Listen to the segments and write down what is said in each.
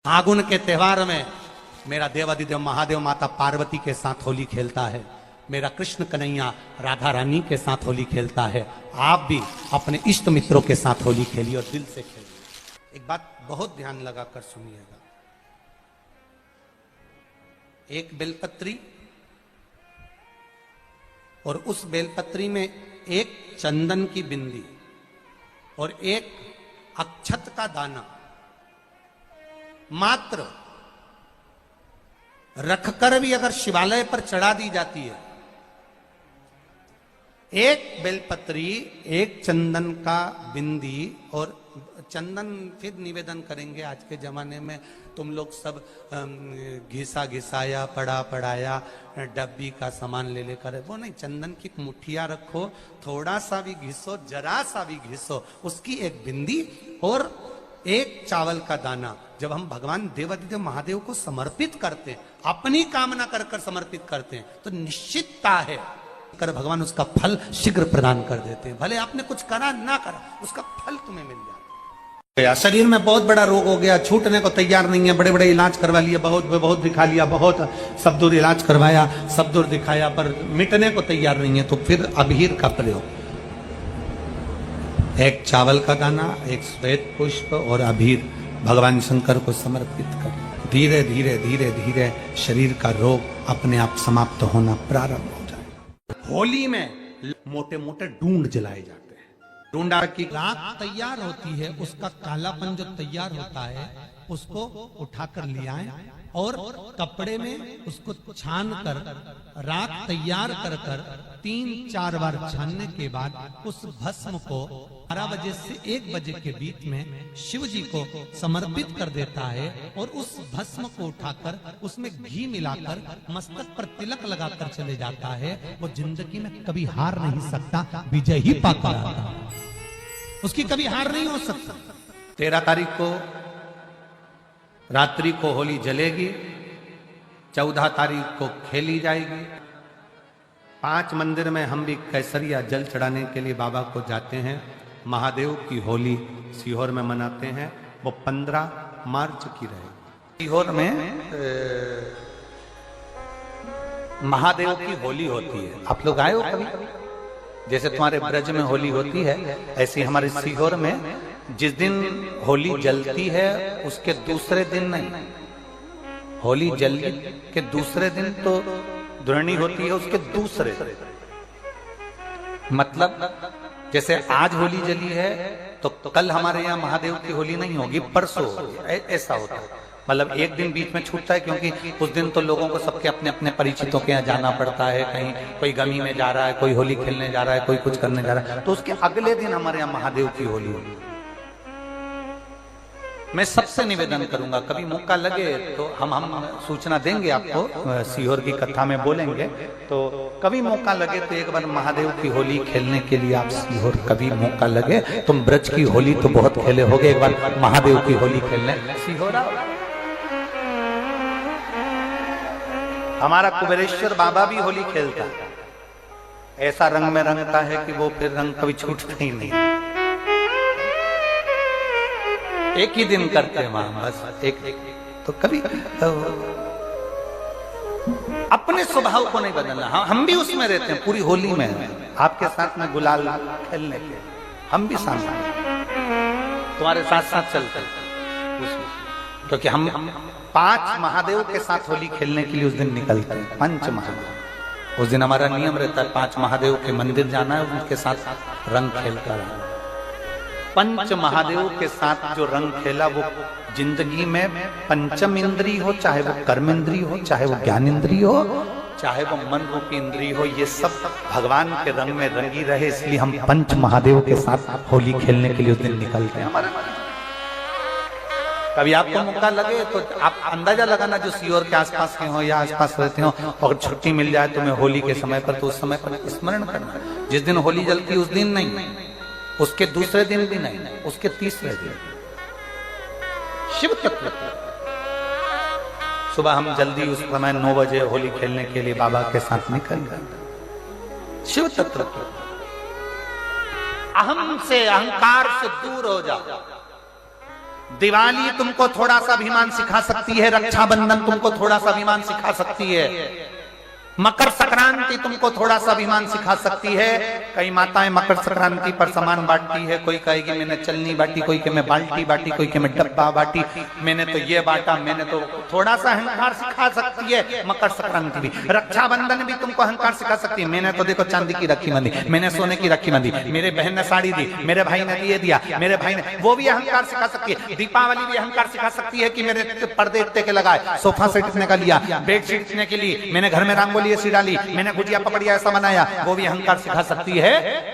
फागुन के त्योहार में मेरा देवाधिदेव महादेव माता पार्वती के साथ होली खेलता है, मेरा कृष्ण कन्हैया राधा रानी के साथ होली खेलता है। आप भी अपने इष्ट मित्रों के साथ होली खेलिए और दिल से खेलिए। एक बात बहुत ध्यान लगाकर सुनिएगा, एक बेलपत्री और उस बेलपत्री में एक चंदन की बिंदी और एक अक्षत का दाना मात्र रखकर भी अगर शिवालय पर चढ़ा दी जाती है, एक बेलपत्री, एक चंदन का बिंदी और चंदन फिर निवेदन करेंगे। आज के जमाने में तुम लोग सब घिसा घिसाया पड़ा पड़ाया डब्बी का सामान ले लेकर, वो नहीं, चंदन की मुठिया रखो, थोड़ा सा भी घिसो, जरा सा भी घिसो, उसकी एक बिंदी और एक चावल का दाना जब हम भगवान देवाधिदेव महादेव को समर्पित करते हैं, अपनी कामना कर कर समर्पित करते हैं, तो निश्चितता है कर भगवान उसका फल शीघ्र प्रदान कर देते हैं। भले आपने कुछ करा ना करा, उसका फल तुम्हें मिल जाए। शरीर में बहुत बड़ा रोग हो गया, छूटने को तैयार नहीं है, बड़े बड़े इलाज करवा लिए, बहुत दिखा लिया, बहुत सब दूर इलाज करवाया, सब दूर दिखाया, पर मिटने को तैयार नहीं है, तो फिर अबीर का प्रयोग, एक चावल का दाना, एक श्वेत पुष्प और अबीर भगवान शंकर को समर्पित कर धीरे धीरे धीरे धीरे शरीर का रोग अपने आप समाप्त होना प्रारंभ हो जाए। होली में मोटे मोटे डूंड जलाए जाते हैं। डूंडा की राख तैयार होती है, उसका कालापन जो तैयार होता है उसको उठाकर ले आए और कपड़े में उसको छान कर राख तैयार कर कर 3-4 बार छानने के बाद उस भस्म को 12 बजे से 1 बजे के बीच में शिव जी को समर्पित कर देता है और उस भस्म को उठाकर उसमें घी मिलाकर मस्तक पर तिलक लगाकर चले जाता है। वो जिंदगी में कभी हार नहीं सकता, विजय ही पाकर आता है, उसकी कभी हार नहीं हो सकता। 13 तारीख को रात्रि को होली जलेगी, 14 तारीख को खेली जाएगी। 5 मंदिर में हम भी केसरिया जल चढ़ाने के लिए बाबा को जाते हैं। महादेव की होली सीहोर में मनाते हैं, वो 15 मार्च की रहेगी। सीहोर में महादेव की होली होती है। आप लोग आए हो कभी? जैसे तुम्हारे ब्रज में होली होती है, ऐसी हमारे सीहोर में जिस दिन होली जलती है उसके दूसरे दिन नहीं, होली जलने के दूसरे दिन तो दुरणी होती है, उसके दूसरे मतलब जैसे आज होली जली है तो कल हमारे यहाँ महादेव की होली नहीं होगी, परसों होगी, ऐसा होता है। मतलब एक दिन बीच में छूटता है, क्योंकि उस दिन तो लोगों को सबके अपने अपने परिचितों के यहाँ जाना पड़ता है, कहीं कोई गमी में जा रहा है, कोई होली खेलने जा रहा है, कोई कुछ करने जा रहा है, तो उसके अगले दिन हमारे यहाँ महादेव की होली होगी। मैं सबसे निवेदन करूंगा, कभी मौका लगे तो हम सूचना देंगे आपको, सीहोर की कथा में बोलेंगे, तो कभी मौका लगे तो एक बार महादेव की होली खेलने के लिए आप सीहोर, कभी मौका लगे, तुम ब्रज की होली तो बहुत खेले होगे, एक बार महादेव की होली खेलने सीहोर आओ। हमारा कुबेरेश्वर बाबा भी होली खेलता है, ऐसा रंग में रंगता है कि वो फिर रंग कभी छूटता ही नहीं। एक ही दिन करते हैं वहां, बस एक तो कभी अपने स्वभाव को नहीं बदलना। हम भी उसमें रहते हैं, पूरी होली में आपके साथ में गुलाल खेलने के हम भी साथ तुम्हारे साथ साथ चलते हैं, क्योंकि हम 5 महादेव के साथ होली खेलने के लिए उस दिन निकलते हैं। 5 महादेव, उस दिन हमारा नियम रहता है 5 महादेव के मंदिर जाना है, उनके साथ रंग खेल कर। 5 महादेव के साथ जो रंग खेला वो जिंदगी में पंचम इंद्री हो, चाहे वो कर्म इंद्री हो, चाहे वो ज्ञान इंद्री हो, चाहे वो मन रूपी इंद्री हो, ये सब भगवान के रंग में रंगी रहे, इसलिए हम 5 महादेव के साथ होली खेलने के लिए उस दिन निकलते हैं। कभी आपको मौका लगे तो आप अंदाजा लगाना, जो सीहोर के आसपास के हो या आसपास रहते हो, और छुट्टी मिल जाए तुम्हें होली के समय पर, तो उस समय पर स्मरण करना, जिस दिन होली जलती उस दिन नहीं, उसके दूसरे दिन भी नहीं, उसके तीसरे दिन शिव तत्व। सुबह हम जल्दी उस समय 9 बजे होली खेलने के लिए बाबा के साथ निकल गए। शिव तत्व, अहम से, अहंकार से दूर हो जाओ, दिवाली तुमको थोड़ा सा अभिमान सिखा सकती है, रक्षाबंधन तुमको थोड़ा सा अभिमान सिखा सकती है, मकर संक्रांति तुमको थोड़ा सा अभिमान सिखा सकती है। कई माताएं मकर संक्रांति पर सामान बांटती है, कोई कहेगी मैंने चलनी बांटी, कोई के मैं बाल्टी बांटी, कोई के मैं डब्बा बांटी, मैंने तो ये बांटा, मैंने तो थोड़ा सा अहंकार सिखा सकती है मकर संक्रांति भी। रक्षाबंधन भी तुमको अहंकार सिखा सकती है, मैंने तो देखो चांदी की राखी बांधी, मैंने सोने की राखी बांधी, मेरे बहन ने साड़ी दी, मेरे भाई ने ये दिया, मेरे भाई ने, वो भी अहंकार सिखा सकती है। दीपावली भी अहंकार सिखा सकती है कि मेरे पर्दे इतने के लगाए, सोफा सेट इतने का लिया, बेडशीट इतने के लिए, मैंने घर में रंगोली ऐसी डाली, मैंने गुजिया पपड़िया ऐसा बनाया, वो भी अहंकार सिखा सकती है।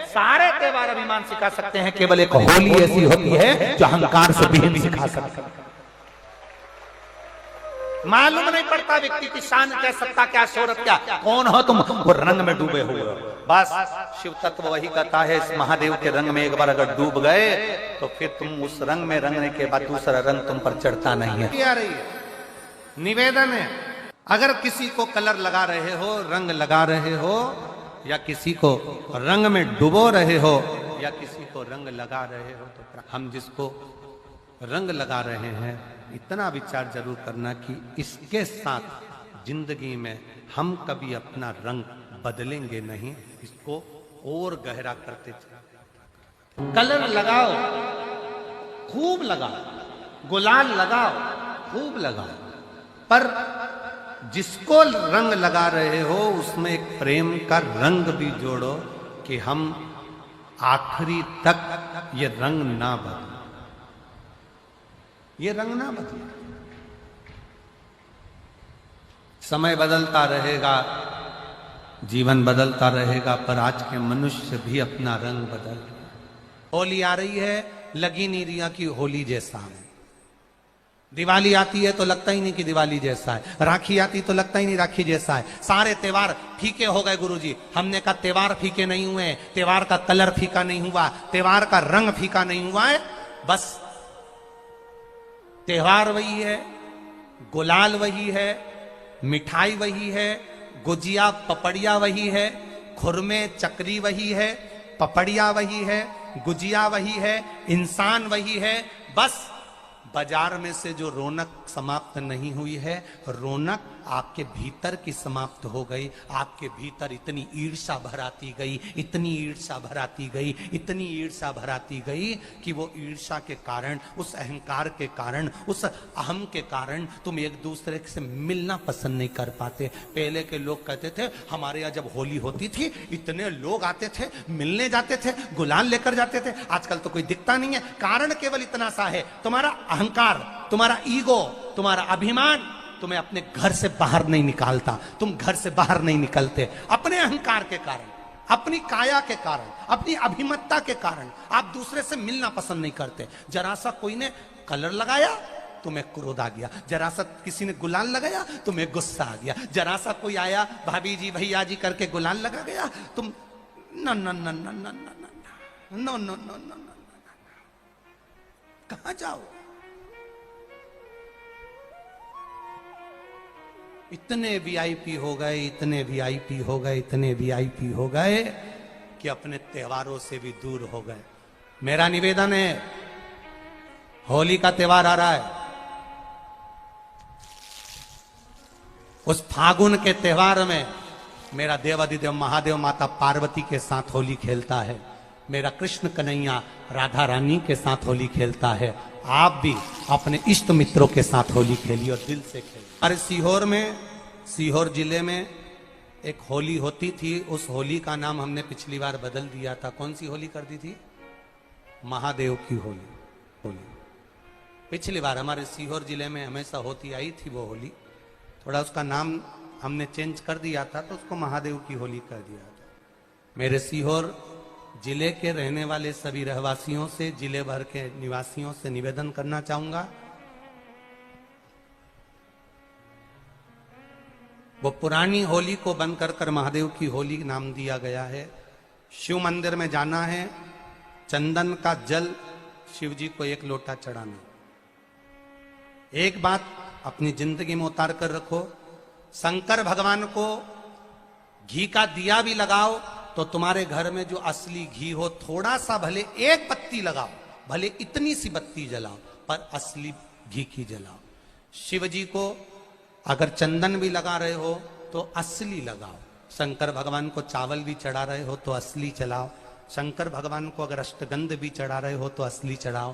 सारे त्योहार अभिमान सिखा सकते हैं, केवल एक होली ऐसी होती है जो अहंकार से विहीन सिखा सकती है। मालूम नहीं पड़ता व्यक्ति की शान क्या, सत्ता क्या, शोहरत क्या, कौन हो तुम, वो रंग में डूबे हुए हो। बस शिव तत्व वही कहता है, इस महादेव के रंग में एक बार अगर डूब गए तो फिर तुम उस रंग में रंगने के बाद दूसरा रंग तुम पर चढ़ता नहीं है। निवेदन है, अगर किसी को कलर लगा रहे हो, रंग लगा रहे हो, या किसी को रंग में डुबो रहे हो, या किसी को रंग लगा रहे हो, तो हम जिसको रंग लगा रहे हैं इतना विचार जरूर करना कि इसके साथ जिंदगी में हम कभी अपना रंग बदलेंगे नहीं, इसको और गहरा करते चले। कलर लगाओ, खूब लगाओ, गुलाल लगाओ, खूब लगाओ, पर जिसको रंग लगा रहे हो उसमें एक प्रेम का रंग भी जोड़ो कि हम आखिरी तक ये रंग ना बदले, ये रंग ना बदले। समय बदलता रहेगा, जीवन बदलता रहेगा, पर आज के मनुष्य भी अपना रंग बदल। होली आ रही है, लगी नहीं रिया की होली जैसा है। दिवाली आती है तो लगता ही नहीं कि दिवाली जैसा है, राखी आती तो लगता ही नहीं राखी जैसा है। सारे त्योहार फीके हो गए गुरुजी। हमने कहा त्योहार फीके नहीं हुए, त्योहार का कलर फीका नहीं हुआ, त्योहार का रंग फीका नहीं हुआ है, बस त्योहार वही है, गुलाल वही है, मिठाई वही है, गुजिया पपड़िया वही है, खुरमे चकरी वही है, पपड़िया वही है, गुजिया वही है, इंसान वही है। बस बाजार में से जो रौनक समाप्त नहीं हुई है, रौनक आपके भीतर की समाप्त हो गई। आपके भीतर इतनी ईर्ष्या भराती गई, इतनी ईर्ष्या भराती गई, इतनी ईर्ष्या भराती गई कि वो ईर्ष्या के कारण, उस अहंकार के कारण, उस अहम के कारण तुम एक दूसरे से मिलना पसंद नहीं कर पाते। पहले के लोग कहते थे हमारे यहाँ जब होली होती थी इतने लोग आते थे, मिलने जाते थे, गुलाल लेकर जाते थे। आजकल तो कोई दिखता नहीं है। कारण केवल इतना सा है, तुम्हारा अहंकार, तुम्हारा ईगो, तुम्हारा अभिमान तुम्हें अपने घर से बाहर नहीं निकालता। तुम घर से बाहर नहीं निकलते अपने अहंकार के कारण, अपनी काया के कारण, अपनी अभिमतता के कारण। आप दूसरे से मिलना पसंद नहीं करते। जरा सा कोई ने कलर लगाया तुम्हें क्रोध आ गया, जरा सा किसी ने गुलाल लगाया तुम्हें गुस्सा आ गया, जरा सा कोई आया भाभी जी भैया जी करके गुलाल लगा गया, तुम न न न न न न न न न कहां जाओ। इतने वीआईपी हो गए, इतने वीआईपी हो गए, इतने वीआईपी हो गए कि अपने त्योहारों से भी दूर हो गए। मेरा निवेदन है, होली का त्योहार आ रहा है, उस फागुन के त्योहार में मेरा देवाधिदेव महादेव माता पार्वती के साथ होली खेलता है, मेरा कृष्ण कन्हैया राधा रानी के साथ होली खेलता है। आप भी अपने इष्ट मित्रों के साथ होली खेलिए और दिल से खेलिए। अरे सीहोर में, सीहोर जिले में एक होली होती थी। उस होली का नाम हमने पिछली बार बदल दिया था। कौन सी होली कर दी थी? महादेव की होली। पिछली बार हमारे सीहोर जिले में हमेशा होती आई थी वो होली, थोड़ा उसका नाम हमने चेंज कर दिया था तो उसको महादेव की होली कर दिया था। मेरे सीहोर जिले के रहने वाले सभी रहवासियों से, जिले भर के निवासियों से निवेदन करना चाहूंगा, वो पुरानी होली को बंद कर महादेव की होली नाम दिया गया है। शिव मंदिर में जाना है, चंदन का जल शिव जी को 1 लोटा चढ़ाना। एक बात अपनी जिंदगी में उतार कर रखो, शंकर भगवान को घी का दिया भी लगाओ तो तुम्हारे घर में जो असली घी हो, थोड़ा सा भले 1 बत्ती लगाओ, भले इतनी सी बत्ती जलाओ, पर असली घी की जलाओ। शिव जी को अगर चंदन भी लगा रहे हो तो असली लगाओ। शंकर भगवान को चावल भी चढ़ा रहे हो तो असली चढ़ाओ। शंकर भगवान को अगर अष्टगंध भी चढ़ा रहे हो तो असली चढ़ाओ।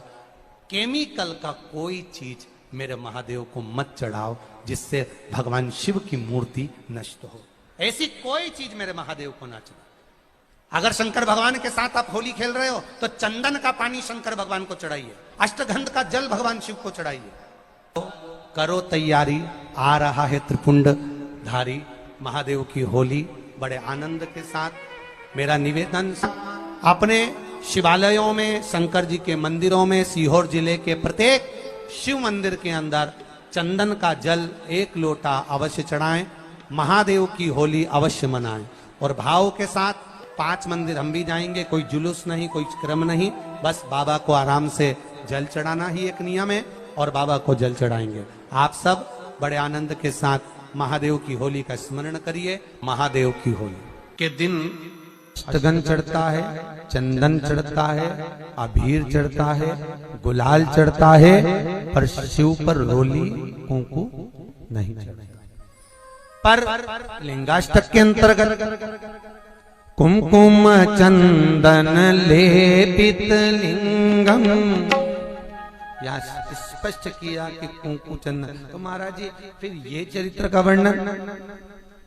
केमिकल का कोई चीज मेरे महादेव को मत चढ़ाओ जिससे भगवान शिव की मूर्ति नष्ट हो। ऐसी कोई चीज मेरे महादेव को ना चढ़ाओ। अगर शंकर भगवान के साथ आप होली खेल रहे हो तो चंदन का पानी शंकर भगवान को चढ़ाइए, अष्टगंध का जल भगवान शिव को चढ़ाइए। तो करो तैयारी, आ रहा है त्रिपुंड धारी महादेव की होली। बड़े आनंद के साथ मेरा निवेदन, अपने शिवालयों में, शंकर जी के मंदिरों में, सीहोर जिले के प्रत्येक शिव मंदिर के अंदर चंदन का जल 1 लोटा अवश्य चढ़ाएं। महादेव की होली अवश्य मनाएं और भाव के साथ 5 मंदिर हम भी जाएंगे। कोई जुलूस नहीं, कोई क्रम नहीं, बस बाबा को आराम से जल चढ़ाना ही एक नियम है और बाबा को जल चढ़ाएंगे। आप सब बड़े आनंद के साथ महादेव की होली का स्मरण करिए। महादेव की होली के दिन अष्टगंध चढ़ता है, चंदन चढ़ता है, अबीर चढ़ता है, गुलाल चढ़ता है, पर शिव पर रोली कुंकु नहीं चढ़ता। पर लिंगाष्टक के अंतर्गत कुमकुम चंदन लेपित लिंगम, यहाँ स्पष्ट किया कि कुंकु चंदन। तो महाराज जी फिर ये चरित्र का वर्णन,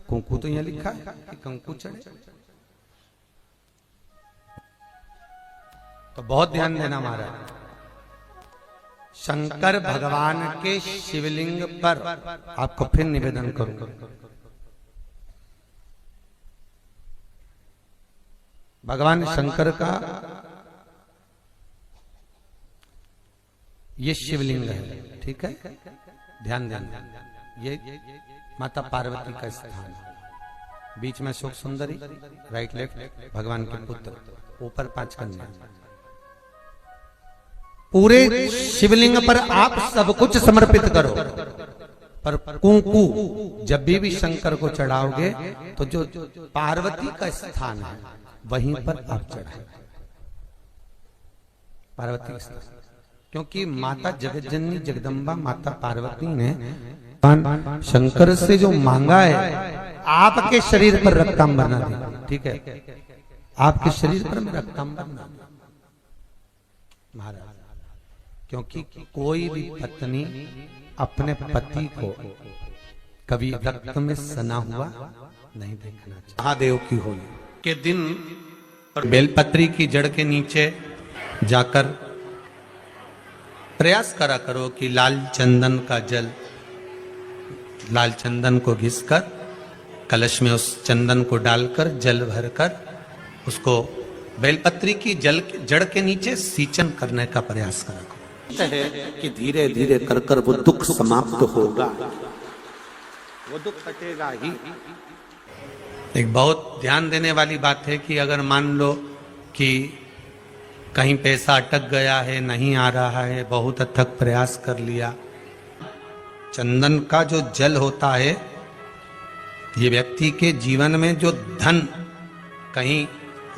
कुंकु तो यहाँ लिखा है कि कुंकु चढ़े, तो बहुत ध्यान देना महाराज। शंकर भगवान के शिवलिंग पर आपको फिर निवेदन करूंगा, भगवान शंकर का ये शिवलिंग है, ठीक है, ध्यान देना। ये माता पार्वती का स्थान है, बीच में शोक सुंदरी, राइट लेफ्ट भगवान के पुत्र, ऊपर 5 कन्या। पूरे शिवलिंग पर आप सब कुछ समर्पित करो, पर कुंकु जब भी शंकर को चढ़ाओगे तो जो पार्वती का स्थान है वहीं पर आप चढ़ाए, पार्वती का स्थान। क्योंकि माता जगज्जननी जगदम्बा माता पार्वती ने शंकर से जो मांगा है, आपके शरीर पर रक्तांबर ना दे, ठीक है, आपके शरीर पर मैं रक्तांबर ना दे महाराज। क्योंकि कोई भी पत्नी अपने पति को कभी रक्त में सना हुआ नहीं देखना चाहिए। महादेव की होली के दिन बेलपत्री की जड़ के नीचे जाकर प्रयास करा करो कि लाल चंदन का जल, लाल चंदन को घिसकर कलश में उस चंदन को डालकर जल भरकर उसको बेलपत्री की जड़ के नीचे सींचन करने का प्रयास करा करो। है कि धीरे धीरे कर कर वो दुख समाप्त होगा, वो दुख हटेगा ही। एक बहुत ध्यान देने वाली बात है कि अगर मान लो कि कहीं पैसा अटक गया है, नहीं आ रहा है, बहुत अथक प्रयास कर लिया, चंदन का जो जल होता है ये व्यक्ति के जीवन में जो धन कहीं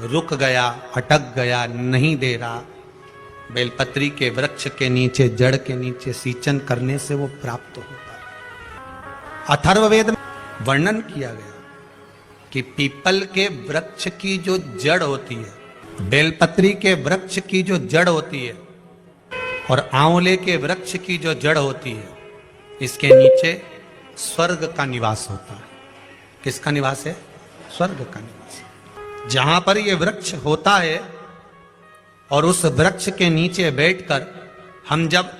रुक गया, अटक गया, नहीं दे रहा, बेलपत्री के वृक्ष के नीचे, जड़ के नीचे सींचन करने से वो प्राप्त होता है। अथर्ववेद में वर्णन किया गया कि पीपल के वृक्ष की जो जड़ होती है, बेलपत्री के वृक्ष की जो जड़ होती है और आंवले के वृक्ष की जो जड़ होती है, इसके नीचे स्वर्ग का निवास होता है। किसका निवास है? स्वर्ग का निवास। जहां पर ये वृक्ष होता है और उस वृक्ष के नीचे बैठकर हम जब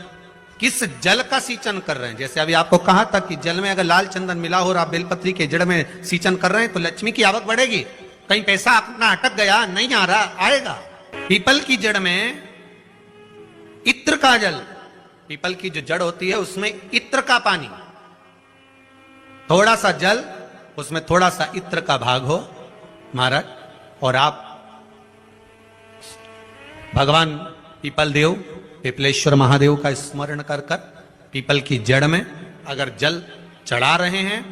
किस जल का सींचन कर रहे हैं, जैसे अभी आपको कहा था कि जल में अगर लाल चंदन मिला हो और आप बेलपत्री के जड़ में सींचन कर रहे हैं तो लक्ष्मी की आवक बढ़ेगी। कहीं पैसा अपना अटक गया, नहीं आ रहा, आएगा। पीपल की जड़ में इत्र का जल, पीपल की जो जड़ होती है उसमें इत्र का पानी, थोड़ा सा जल, उसमें थोड़ा सा इत्र का भाग हो महाराज, और आप भगवान पीपल देव, पिपलेश्वर महादेव का स्मरण कर कर पीपल की जड़ में अगर जल चढ़ा रहे हैं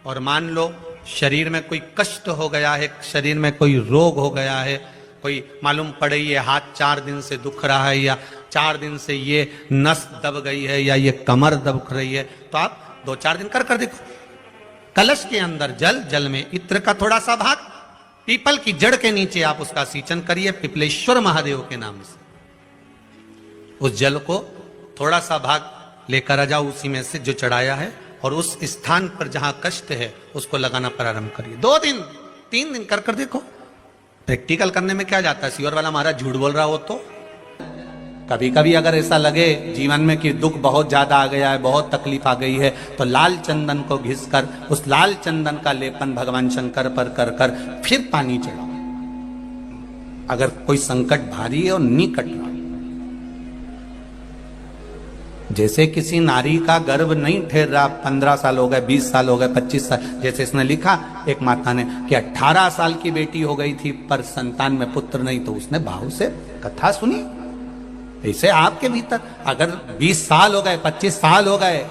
और मान लो शरीर में कोई कष्ट हो गया है, शरीर में कोई रोग हो गया है, कोई मालूम पड़े ये हाथ 4 दिन से दुख रहा है या 4 दिन से ये नस दब गई है या ये कमर दब रही है, तो आप 2-4 दिन कर देखो। कलश के अंदर जल, जल में इत्र का थोड़ा सा भाग, पीपल की जड़ के नीचे आप उसका सिंचन करिए पिपलेश्वर महादेव के नाम से। उस जल को थोड़ा सा भाग लेकर आ जाओ उसी में से जो चढ़ाया है, और उस स्थान पर जहां कष्ट है उसको लगाना प्रारंभ करिए। 2 दिन 3 दिन कर देखो। प्रैक्टिकल करने में क्या जाता है, सीवर वाला महाराज झूठ बोल रहा हो तो। कभी कभी अगर ऐसा लगे जीवन में कि दुख बहुत ज्यादा आ गया है, बहुत तकलीफ आ गई है, तो लाल चंदन को घिस कर उस लाल चंदन का लेपन भगवान शंकर पर कर फिर पानी चढ़ाओ। अगर कोई संकट भारी है और निकट रहा, जैसे किसी नारी का गर्भ नहीं ठहर रहा, 15 साल हो गए, 20 साल हो गए, 25 साल, जैसे इसने लिखा एक माता ने कि 18 साल की बेटी हो गई थी पर संतान में पुत्र नहीं, तो उसने भाव से कथा सुनी। ऐसे आपके भीतर अगर 20 साल हो गए, 25 साल हो गए,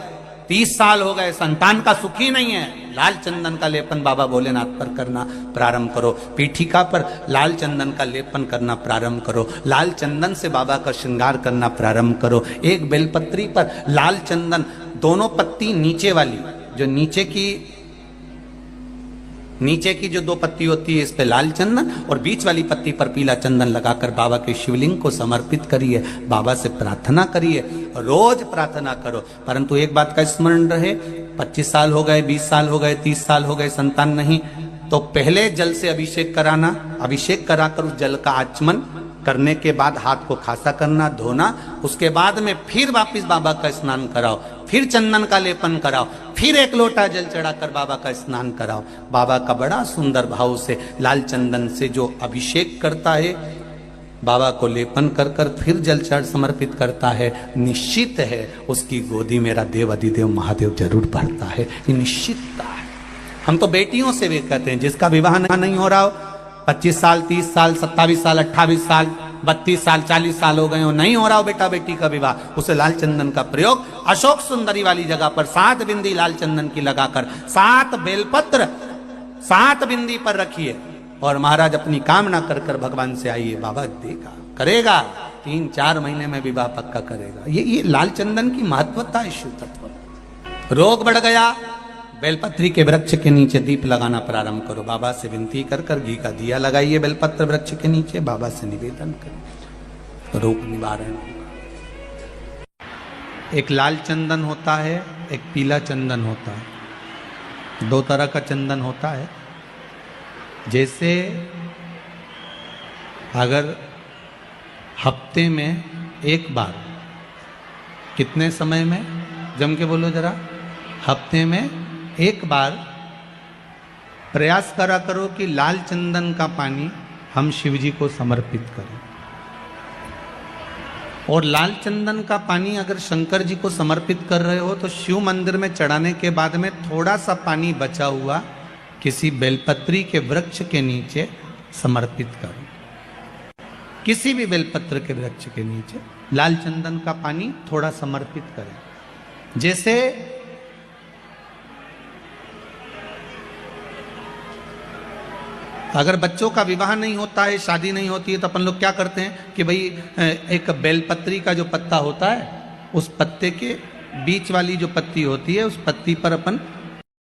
30 साल हो गए, संतान का सुख ही नहीं है, लाल चंदन का लेपन बाबा भोलेनाथ पर करना प्रारंभ करो। पीठिका पर लाल चंदन का लेपन करना प्रारंभ करो। लाल चंदन से बाबा का श्रृंगार करना प्रारंभ करो। एक बेलपत्री पर लाल चंदन, दोनों पत्ती नीचे वाली, जो नीचे की जो 2 पत्ती होती है इस पे लाल चंदन, और बीच वाली पत्ती पर पीला चंदन लगाकर बाबा के शिवलिंग को समर्पित करिए। बाबा से प्रार्थना करिए, रोज प्रार्थना करो। परंतु एक बात का स्मरण रहे, 25 साल हो गए, 20 साल हो गए, 30 साल हो गए, संतान नहीं, तो पहले जल से अभिषेक कराना। अभिषेक कराकर उस जल का आचमन करने के बाद हाथ को खासा करना, धोना। उसके बाद में फिर वापिस बाबा का स्नान कराओ, फिर चंदन का लेपन कराओ, फिर 1 लोटा जल चढ़ाकर बाबा का स्नान कराओ। बाबा का बड़ा सुंदर भाव से लाल चंदन से जो अभिषेक करता है, बाबा को लेपन कर फिर जल चढ़ समर्पित करता है, निश्चित है उसकी गोदी मेरा देव अधिदेव महादेव जरूर बढ़ता है। ये निश्चितता है। हम तो बेटियों से भी कहते हैं, जिसका विवाह नहीं हो रहा हो, 25 साल, 30 साल, 27 साल, 28 साल, 32 साल, 40 साल हो गए हो, नहीं हो रहा हो बेटा बेटी का विवाह, उसे लाल चंदन का प्रयोग अशोक सुंदरी वाली जगह पर 7 बिंदी लाल चंदन की लगाकर 7 बेलपत्र 7 बिंदी पर रखिए, और महाराज अपनी कामना कर भगवान से आइए। बाबा देगा, करेगा, 3-4 महीने में विवाह पक्का करेगा। ये लाल चंदन की महत्वता है शिव तत्व। रोग बढ़ गया, बेलपत्री के वृक्ष के नीचे दीप लगाना प्रारंभ करो। बाबा से विनती कर घी का दिया लगाइए बेलपत्र वृक्ष के नीचे, बाबा से निवेदन करें, रोग निवारण होगा। एक लाल चंदन होता है, एक पीला चंदन होता है, 2 तरह का चंदन होता है। जैसे अगर हफ्ते में 1 बार, कितने समय में, जम के बोलो जरा, हफ्ते में 1 बार प्रयास करा करो कि लाल चंदन का पानी हम शिव जी को समर्पित करें। और लाल चंदन का पानी अगर शंकर जी को समर्पित कर रहे हो तो शिव मंदिर में चढ़ाने के बाद में थोड़ा सा पानी बचा हुआ किसी बेलपत्री के वृक्ष के नीचे समर्पित करो। किसी भी बेलपत्र के वृक्ष के नीचे लाल चंदन का पानी थोड़ा समर्पित करें। जैसे अगर बच्चों का विवाह नहीं होता है, शादी नहीं होती है, तो अपन लोग क्या करते हैं कि भाई एक बेलपत्री का जो पत्ता होता है, उस पत्ते के बीच वाली जो पत्ती होती है, उस पत्ती पर अपन